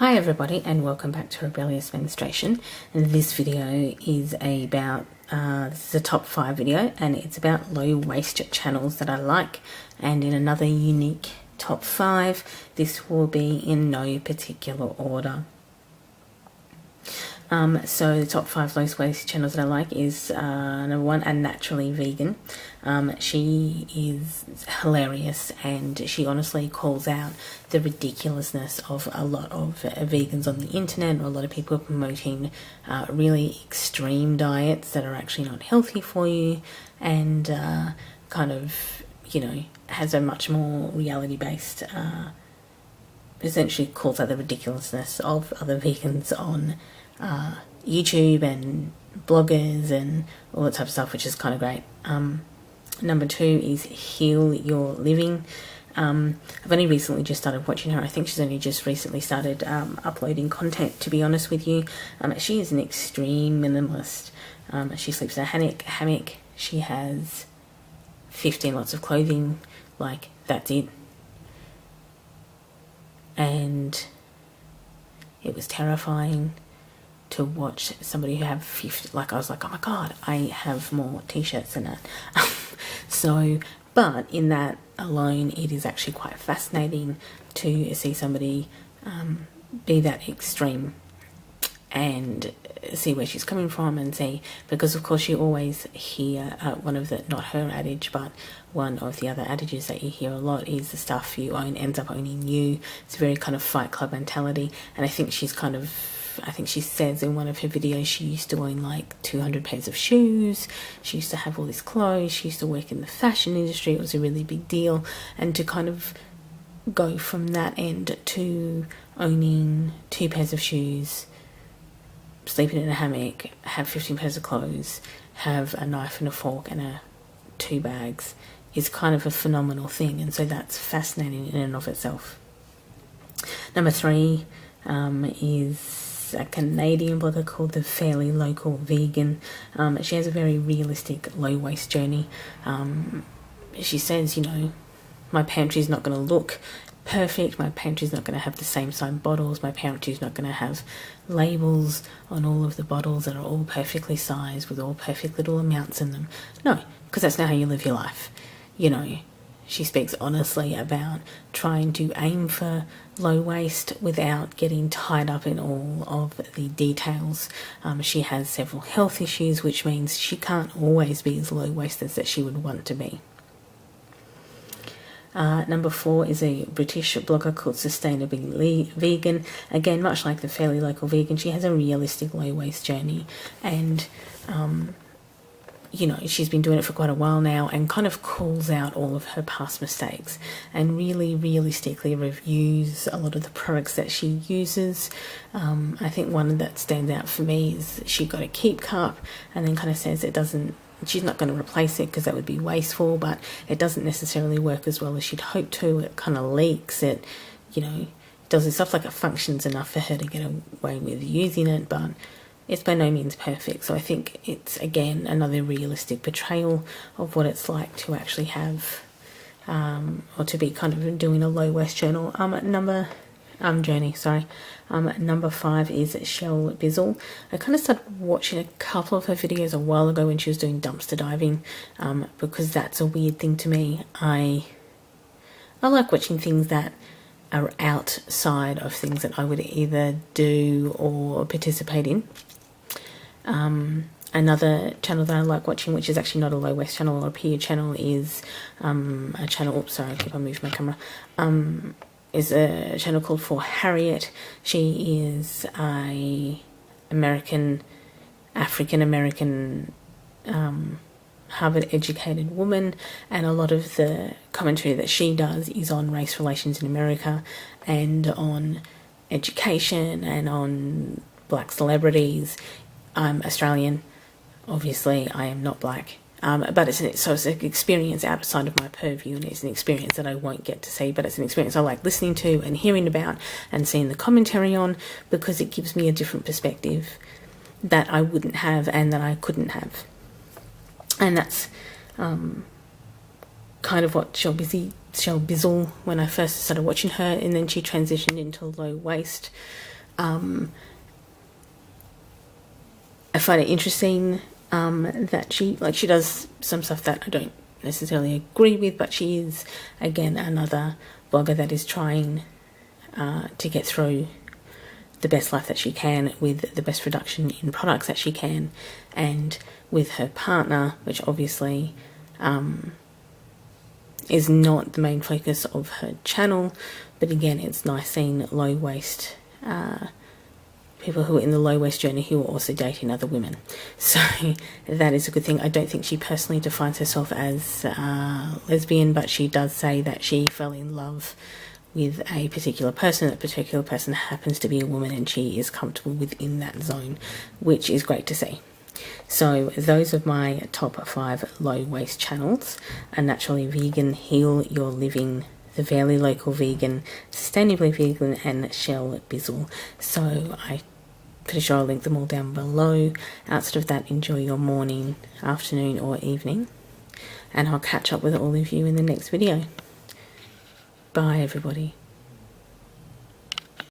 Hi everybody and welcome back to Rebellious Menstruation. And this video is about, this is a top 5 video and it's about low waist channels that I like. And in another unique top 5, this will be in no particular order. So the top 5 low waist channels that I like is number 1, Unnaturally Vegan. She is hilarious and she honestly calls out the ridiculousness of a lot of vegans on the internet, or a lot of people promoting really extreme diets that are actually not healthy for you, and kind of, you know, has a much more reality-based, essentially calls out the ridiculousness of other vegans on YouTube and bloggers and all that type of stuff, which is kind of great. Number 2 is Heal Your Living. I've only recently just started watching her. I think she's only just recently started uploading content, to be honest with you. She is an extreme minimalist. She sleeps in a hammock. She has 15 lots of clothing, like that's it. And it was terrifying to watch somebody who have 50, like I was like, oh my god, I have more t-shirts than that. So, but in that alone, it is actually quite fascinating to see somebody be that extreme and see where she's coming from, and see, because of course you always hear one of the, not her adage, but one of the other adages that you hear a lot is the stuff you own ends up owning you. It's a very kind of Fight Club mentality, and I think she's kind of, I think she says in one of her videos she used to own like 200 pairs of shoes, she used to have all this clothes, she used to work in the fashion industry, it was a really big deal. And to kind of go from that end to owning 2 pairs of shoes, sleeping in a hammock, have 15 pairs of clothes, have a knife and a fork and 2 bags, is kind of a phenomenal thing. And so that's fascinating in and of itself. Number 3 is a Canadian blogger called the Fairly Local Vegan. She has a very realistic low waist journey. She says, you know, my pantry's not going to look perfect, my pantry's not going to have the same size bottles, my pantry's not going to have labels on all of the bottles that are all perfectly sized with all perfect little amounts in them. No, because that's not how you live your life. You know, she speaks honestly about trying to aim for low waist without getting tied up in all of the details. She has several health issues, which means she can't always be as low waisted as she would want to be. Number 4 is a British blogger called Sustainably Vegan. Again, much like the Fairly Local Vegan, she has a realistic low waist journey, and you know, she's been doing it for quite a while now, and kind of calls out all of her past mistakes and really realistically reviews a lot of the products that she uses. I think one that stands out for me is she got a keep cup and then kind of says it doesn't, she's not going to replace it because that would be wasteful, but it doesn't necessarily work as well as she'd hope to. It kind of leaks, it, you know, does it stuff like it functions enough for her to get away with using it, but it's by no means perfect. So I think it's, again, another realistic portrayal of what it's like to actually have, or to be kind of doing a low waist journey. Number 5 is Shelbizlee. I kind of started watching a couple of her videos a while ago when she was doing dumpster diving, because that's a weird thing to me. I like watching things that are outside of things that I would either do or participate in. Another channel that I like watching, which is actually not a low waist channel or a peer channel, is a channel, oops, sorry, I keep on moving my camera, is a channel called For Harriet. She is a African-American Harvard educated woman, and a lot of the commentary that she does is on race relations in America and on education and on black celebrities. I'm Australian, obviously I am not black, but it's an experience outside of my purview, and it's an experience that I won't get to see, but it's an experience I like listening to and hearing about and seeing the commentary on, because it gives me a different perspective that I wouldn't have and that I couldn't have. And that's kind of what Shelbizlee Shelbizlee when I first started watching her, and then she transitioned into low waist. I find it interesting that she does some stuff that I don't necessarily agree with, but she is again another blogger that is trying to get through the best life that she can with the best reduction in products that she can, and with her partner, which obviously is not the main focus of her channel. But again, it's nice seeing low waist people who are in the low waist journey who are also dating other women. So that is a good thing. I don't think she personally defines herself as lesbian, but she does say that she fell in love with a particular person. That particular person happens to be a woman, and she is comfortable within that zone, which is great to see. So those are my top 5 low waist channels: Unnaturally Vegan, Heal Your Living, The Fairly Local Vegan, Sustainably Vegan, and Shelbizlee. So I'm pretty sure I'll link them all down below. Outside of that, enjoy your morning, afternoon or evening, and I'll catch up with all of you in the next video. Bye everybody.